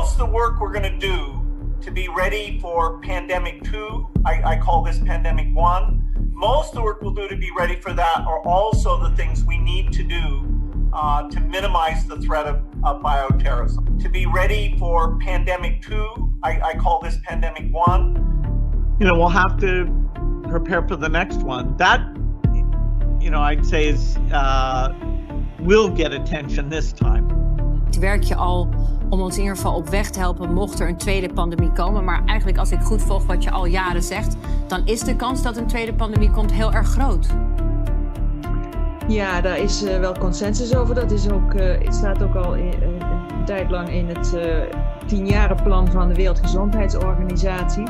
Most of the work we're going to do to be ready for pandemic 2, I call this pandemic 1. Most of the work we'll do to be ready for that are also the things we need to do to minimize the threat of bioterrorism. To be ready for pandemic 2, I call this pandemic 1. We'll have to prepare for the next one. That, I'd say is will get attention this time. Werk je al om ons in ieder geval op weg te helpen mocht er een tweede pandemie komen. Maar eigenlijk als ik goed volg wat je al jaren zegt, dan is de kans dat een tweede pandemie komt heel erg groot. Ja, daar is wel consensus over. Dat is ook, het staat ook al een tijd lang in het 10-jarenplan van de Wereldgezondheidsorganisatie.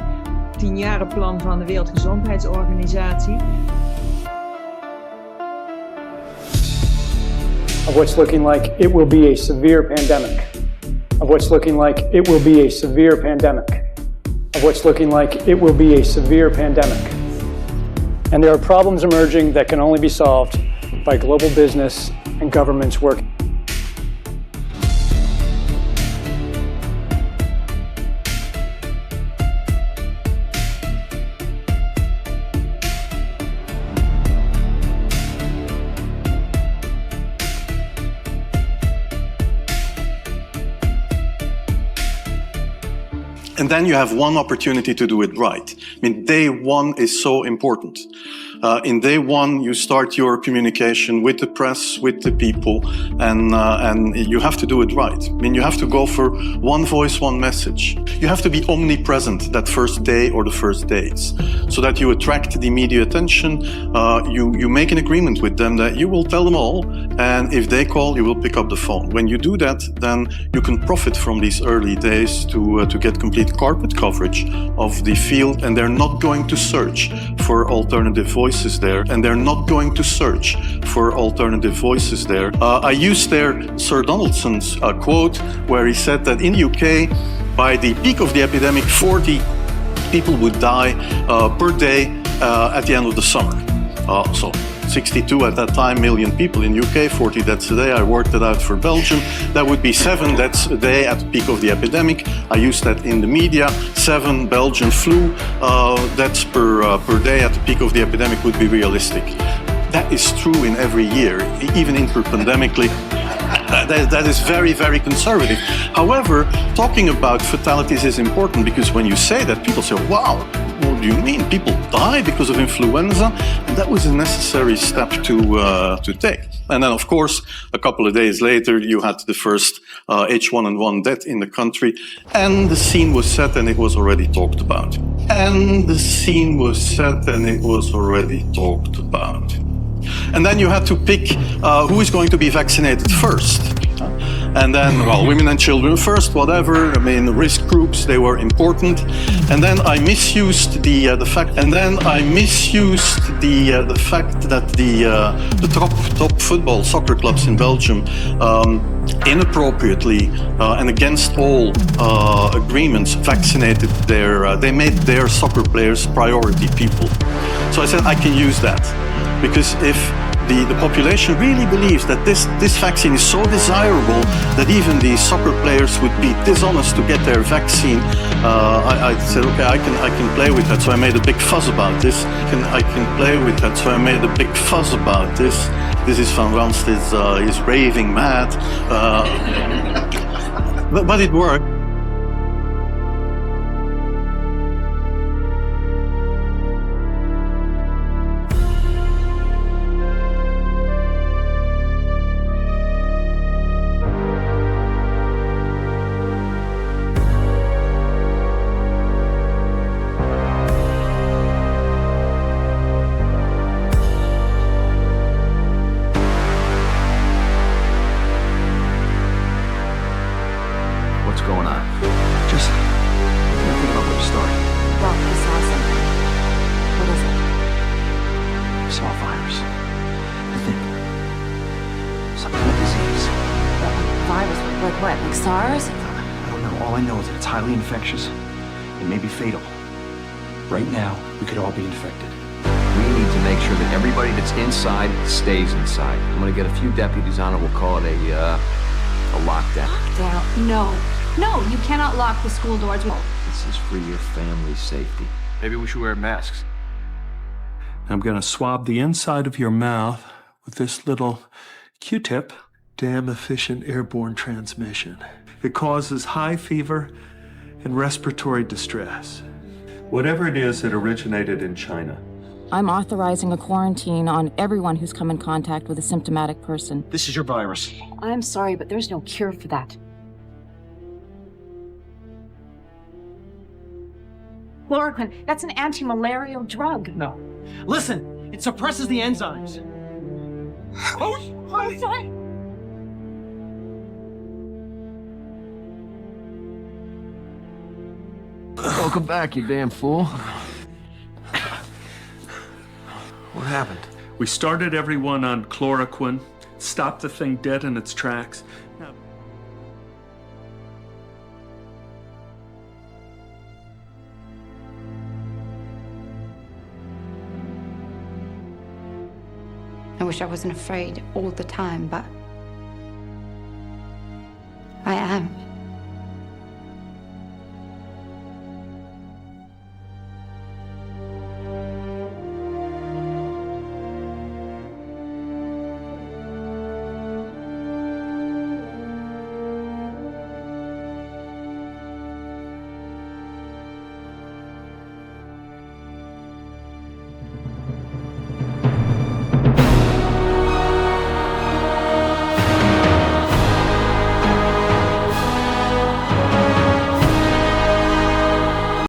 10-jarenplan van de Wereldgezondheidsorganisatie. Of what's looking like it will be a severe pandemic. Of what's looking like it will be a severe pandemic. Of what's looking like it will be a severe pandemic. And there are problems emerging that can only be solved by global business and governments working. And then you have one opportunity to do it right. Day one is so important. In day one, you start your communication with the press, with the people, and you have to do it right. You have to go for one voice, one message. You have to be omnipresent that first day or the first days, so that you attract the media attention. You make an agreement with them that you will tell them all, and if they call, you will pick up the phone. When you do that, then you can profit from these early days to get complete corporate coverage of the field, and they're not going to search for alternative voices there, and they're not going to search for alternative voices there. I used there Sir Donaldson's quote, where he said that in the UK, by the peak of the epidemic, 40 people would die per day at the end of the summer. So 62 at that time million people in UK, 40 deaths a day. I worked it out for Belgium. That would be 7 deaths a day at the peak of the epidemic. I used that in the media. 7 Belgian flu deaths per day at the peak of the epidemic would be realistic. That is true in every year, even interpandemically. That is very, very conservative. However, talking about fatalities is important, because when you say that, people say, wow, what do you mean? People die because of influenza? And that was a necessary step to take. And then, of course, a couple of days later, you had the first H1N1 death in the country, and the scene was set and it was already talked about. And the scene was set and it was already talked about. And then you had to pick who is going to be vaccinated first. And then, well, women and children first, whatever. Risk groups, they were important. And then I misused the fact that the top football soccer clubs in Belgium inappropriately and against all agreements vaccinated they made their soccer players priority people. So I said I can use that, because if the population really believes that this vaccine is so desirable that even the soccer players would be dishonest to get their vaccine, I said, okay, I can play with that. So I made a big fuss about this. I can play with that. So I made a big fuss about this. This is Van Ranst is raving mad, but it worked. What's going on? Just think about where to start. Well, we saw something. What is it? I saw a virus. I think some kind of disease. Virus? Like what? Like SARS? I don't know. All I know is that it's highly infectious. It may be fatal. Right now, we could all be infected. We need to make sure that everybody that's inside stays inside. I'm gonna get a few deputies on it. We'll call it a lockdown. Lockdown? No. No, you cannot lock the school doors. This is for your family's safety. Maybe we should wear masks. I'm gonna swab the inside of your mouth with this little Q-tip. Damn efficient airborne transmission. It causes high fever and respiratory distress. Whatever it is, it originated in China. I'm authorizing a quarantine on everyone who's come in contact with a symptomatic person. This is your virus. I'm sorry, but there's no cure for that. Chloroquine, that's an anti-malarial drug. No. Listen, it suppresses the enzymes. I'm sorry. Welcome back, you damn fool. What happened? We started everyone on chloroquine, stopped the thing dead in its tracks. Now, I wish I wasn't afraid all the time, but I am.